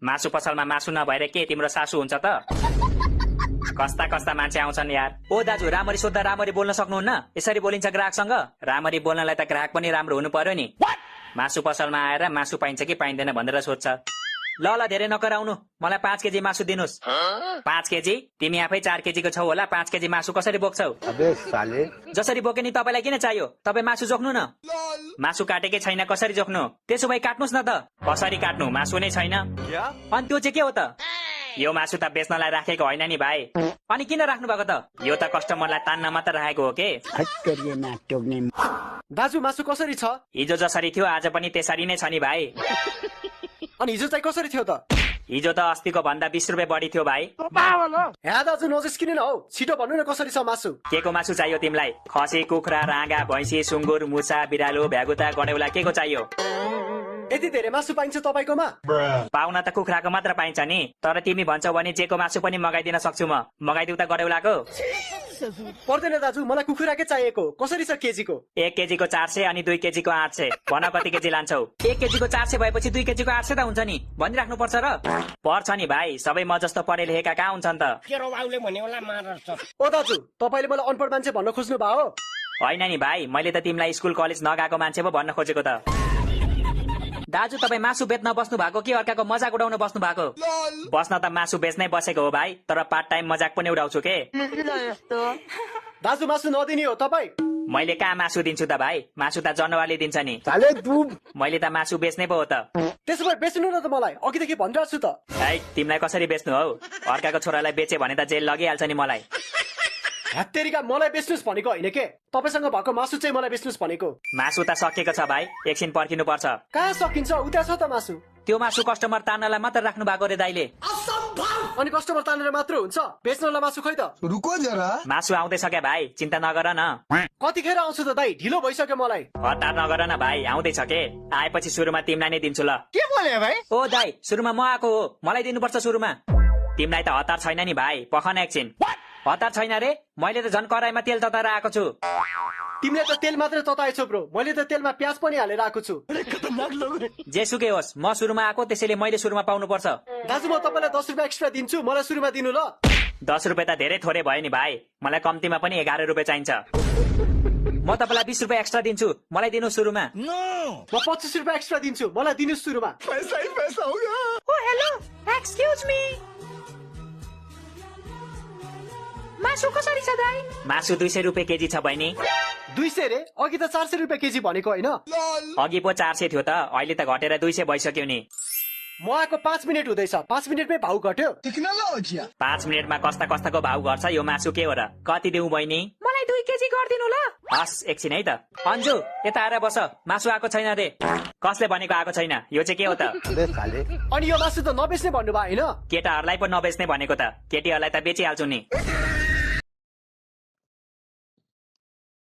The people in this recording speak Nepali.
मासु पसलमा मासु नभएर के तिम्रो सासु हुन्छ त? कस्ता कस्ता मान्छे आउँछन् यार। ओ दाजु, राम्ररी सोद्धा राम्ररी बोल्न सक्नुहुन्न? यसरी बोलिन्छ ग्राहकसँग? राम्ररी बोल्नलाई त ग्राहक पनि राम्रो हुनु पर्यो नि। मासु पसलमा आएर मासु पाइन्छ कि पाइँदैन भनेर सोध्छ। ल ल धेरै नकराउनु, मलाई 5 केजी मासु दिनुस्। 5 केजी? तिमी आफै 4 केजीको छौ होला, 5 केजी मासु कसरी बोक्छौ? अबे साले, जसरी बोके नि तपाईँलाई किन चाहियो? तपाईँ मासु जोख्नु न। मासु काटेकै छैन, कसरी जोख्नु? त्यसो भए काट्नुस् न त। कसरी काट्नु? मासु नै छैन। अनि त्यो चाहिँ के हो त? यो मासु त बेच्नलाई राखेको होइन नि भाइ। अनि किन राख्नु भएको त? यो त कस्टमरलाई तान्न मात्र राखेको हो के। दाजु मासु कसरी छ? हिजो जसरी थियो आज पनि त्यसरी नै छ नि भाइ। अनि हिजो चाहिँ कसरी थियो त? हिजो त अस्तिको भन्दा 20 रुपियाँ बढी थियो भाइ। हे दाजु नजिस्किनु न हौ, छिटो भन्नु न कसरी छ मासु? के को मासु चाहियो तिमीलाई? खसी, कुखुरा, राँगा, भैँसी, सुँगुर, मुसा, बिरालो, भ्यागुता, गडेउला के को चाहियो? यति धेरै मासु पाइन्छ तपाईँकोमा? पाउन त कुखुराको मात्र पाइन्छ नि, तर तिमी भन्छौ भने जेको मासु पनि मगाइदिन सक्छु म। मगाइदिउ त गडेउलाको? पर्दैन दाजु, मलाई कुखुराकै चाहिएको। कसरी छ केजीको? 1 केजीको 400 अनि 2 केजीको 800। भन कति केजी लान्छौ? 1 केजीको 400 भएपछि 2 केजीको 800 त हुन्छ नि, भनिराख्नु पर्छ र? पर्छ नि भाइ, सबै म जस्तो पढे लेखेका कहाँ हुन्छन् त? ओ दाजु, तपाईँले मलाई अनपढ मान्छे भन्न खोज्नु भयो? होइन नि भाइ, मैले त तिमीलाई स्कुल कलेज नगएको मान्छे पो भन्न खोजेको त। दाजु तपाईँ मासु बेच्न बस्नु भएको कि अर्काको मजाक उडाउन बस्नु भएको? बस्न त मासु बेच्नै बसेको हो भाइ, तर पार्ट टाइम मजाक पनि उडाउँछु के। दाजु मासु नदिने हो तपाईँ? मैले कहाँ मासु दिन्छु त भाइ? मासु त जनावरले दिन्छ नि। साले तू मैले त मासु बेच्नै पो हो त। त्यसो भए बेच्नु न त मलाई, अघिदेखि भनिरहेको छु त। है, तिमीलाई कसरी बेच्नु हौ? अर्काको छोरालाई बेचे भने त जेल लगिहाल्छ नि मलाई। हत्तेरीका मलाई बेच्नुस् भनेको होइन के, तपाईँसँग भएको मासु चाहिँ मलाई बेच्नुस् भनेको। मासु त सकिएको छ भाइ, एकछिन पर्खिनु पर्छ। कहाँ सकिन्छ, उता छ त मासु। त्यो मासु कस्टमर तान्नलाई मात्र राख्नु भएको रे दाइले। अनि कस्टमर तानेर मात्र हुन्छ, बेच्नलाई मासु खै त? रुको जरा। मासु आउँदैछ क्या भाइ, चिन्ता नगर न। कतिखेर आउँछु त दाइ, ढिलो भइसक्यो मलाई। हतार नगर न भाइ, आउँदैछ के। आएपछि सुरुमा तिमीलाई नै दिन्छु ल। के बोले भाइ? ओ दाइ, सुरुमा म आएको हो, मलाई दिनुपर्छ सुरुमा। तिमीलाई त हतार छैन नि भाइ, पखन एकछिन। हतार छैन रे, मैले त झन् कराईमा तेल तताएर आएको छु। तिमीले त तेल मात्र तताएछौ ब्रो, मैले त तेलमा प्याज पनि हालेर आएको छु। जेसुकै होस्, म सुरुमा आएको, त्यसैले मैले सुरुमा पाउनु पर्छ। दाजु म तपाईँलाई 10 रुपियाँ एक्स्ट्रा दिन्छु, मलाई सुरुमा दिनु ल। 10 रुपियाँ त धेरै थोरै भयो नि भाइ, मलाई कम्तीमा पनि 11 रुपियाँ चाहिन्छ। म तपाईँलाई 20 रुपियाँ एक्स्ट्रा दिन्छु, मलाई दिनु सुरुमा। म 25 रुपियाँ एक्स्ट्रा दिन्छु, मलाई दिनु सुरुमा। पैसा ही पैसा होगा। ओ हेलो, एक्सक्युज मी, मासु कसरी छ दाइ? मासु 200 रुपियाँ केजी छ बहिनी। 200 रे? अघि त 400 रुपियाँ केजी भनेको होइन? अघि पो 400 थियो त, अहिले त घटेर 200 भइसक्यो नि। म आएको 5 मिनट हुँदैछ, 5 मिनटमै भाउ घट्यो। 5 मिनटमा कस्ता कस्ताको भाउ घट्छ, यो मासु के हो र? कति दिउँ बहिनी? मलाई 2 केजी गरिदिनु ल। हस् एकछिन है त। अन्जु यता आएर बस, मासु आएको छैन रे। कसले भनेको आएको छैन? यो चाहिँ के हो त? अबे साले, अनि यो मासु त नबेच्ने भन्नुभयो होइन? केटाहरूलाई पो नबेच्ने भनेको त, केटीहरूलाई त बेचिहाल्छु नि।